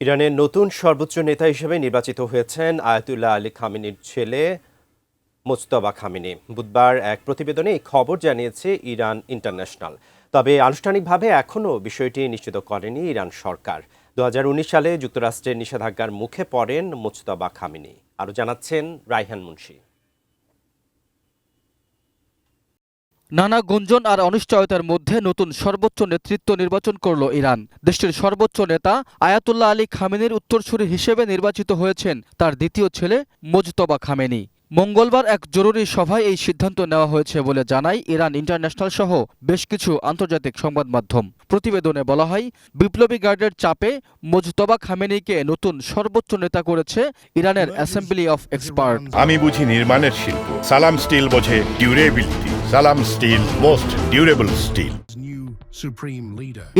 ইরানের নতুন সর্বোচ্চ নেতা হিসেবে নির্বাচিত হয়েছেন আয়াতুল্লাহ আলী খামেনির ছেলে মোজতবা খামেনি। বুধবার এক প্রতিবেদনে এই খবর জানিয়েছে ইরান ইন্টারন্যাশনাল। তবে আনুষ্ঠানিকভাবে এখনও বিষয়টি নিশ্চিত করেনি ইরান সরকার। 2019 সালে যুক্তরাষ্ট্রের নিষেধাজ্ঞার মুখে পড়েন মোজতবা খামেনি। আরও জানাচ্ছেন রায়হান মুন্সি। নানা গুঞ্জন আর অনিশ্চয়তার মধ্যে নতুন সর্বোচ্চ নেতৃত্ব নির্বাচন করল ইরান। দেশটির সর্বোচ্চ নেতা আয়াতুল্লাহ আলী খামেনির উত্তরসূরি হিসেবে নির্বাচিত হয়েছেন তার দ্বিতীয় ছেলে মোজতবা খামেনি। মঙ্গলবার এক জরুরি সভায় এই সিদ্ধান্ত নেওয়া হয়েছে বলে জানায় ইরান ইন্টারন্যাশনাল সহ বেশ কিছু আন্তর্জাতিক সংবাদ মাধ্যম। প্রতিবেদনে বলা হয়, বিপ্লবী গার্ডের চাপে মোজতবা খামেনিকে নতুন সর্বোচ্চ নেতা করেছে ইরানের অ্যাসেম্বলি অফ এক্সপার্ট। আমি বুঝি নির্মাণের শিল্প, সালাম স্টিল বোঝে ডিউরেবিলিটি। সালাম স্টিল, মোস্ট ডিউরেবল স্টিল।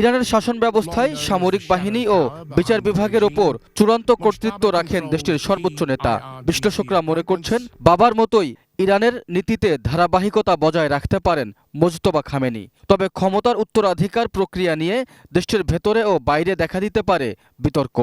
ইরানের শাসন ব্যবস্থায় সামরিক বাহিনী ও বিচার বিভাগের ওপর চূড়ান্ত কর্তৃত্ব রাখেন দেশটির সর্বোচ্চ নেতা। বিশ্লেষকরা মনে করছেন, বাবার মতোই ইরানের নীতিতে ধারাবাহিকতা বজায় রাখতে পারেন মোজতবা খামেনি। তবে ক্ষমতার উত্তরাধিকার প্রক্রিয়া নিয়ে দেশটির ভেতরে ও বাইরে দেখা দিতে পারে বিতর্ক।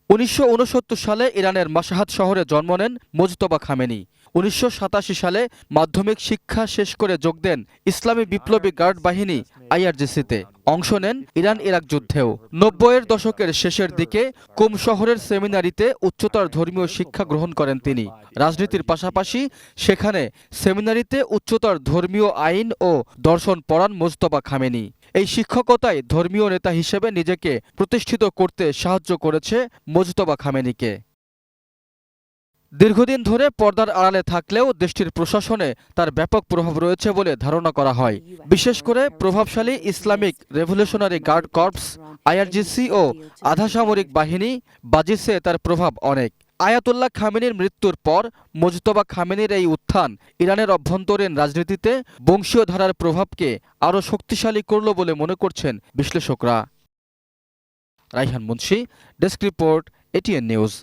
1969 সালে ইরানের মাশহাদ শহরে জন্ম নেন মোজতবা খামেনি। 1987 সালে মাধ্যমিক শিক্ষা শেষ করে যোগ দেন ইসলামী বিপ্লবী গার্ড বাহিনী আইআরজিসিতে। অংশ নেন ইরান ইরাক যুদ্ধেও। 90-এর দশকের শেষের দিকে কুম শহরের সেমিনারিতে উচ্চতর ধর্মীয় শিক্ষা গ্রহণ করেন তিনি। রাজনীতির পাশাপাশি সেখানে সেমিনারিতে উচ্চতর ধর্মীয় আইন ও দর্শন পড়ান মোজতবা খামেনি। এই শিক্ষকতায় ধর্মীয় নেতা হিসেবে নিজেকে প্রতিষ্ঠিত করতে সাহায্য করেছে মোজতবা খামেনিকে। দীর্ঘদিন ধরে পর্দার আড়ালে থাকলেও দেশটির প্রশাসনে তার ব্যাপক প্রভাব রয়েছে বলে ধারণা করা হয়। বিশেষ করে প্রভাবশালী Islamic revolutionary guard corps, IRGC ও আধা সামরিক বাহিনী বাজিসে তার প্রভাব অনেক। আয়াতুল্লাহ খামেনির মৃত্যুর পর মোজতবা খামেনির এই উত্থান ইরানের অভ্যন্তরীণ রাজনীতিতে বংশীয় ধারার প্রভাবকে আরও শক্তিশালী করল বলে মনে করছেন বিশ্লেষকরা। Raihan Munshi, desk report, ATN news.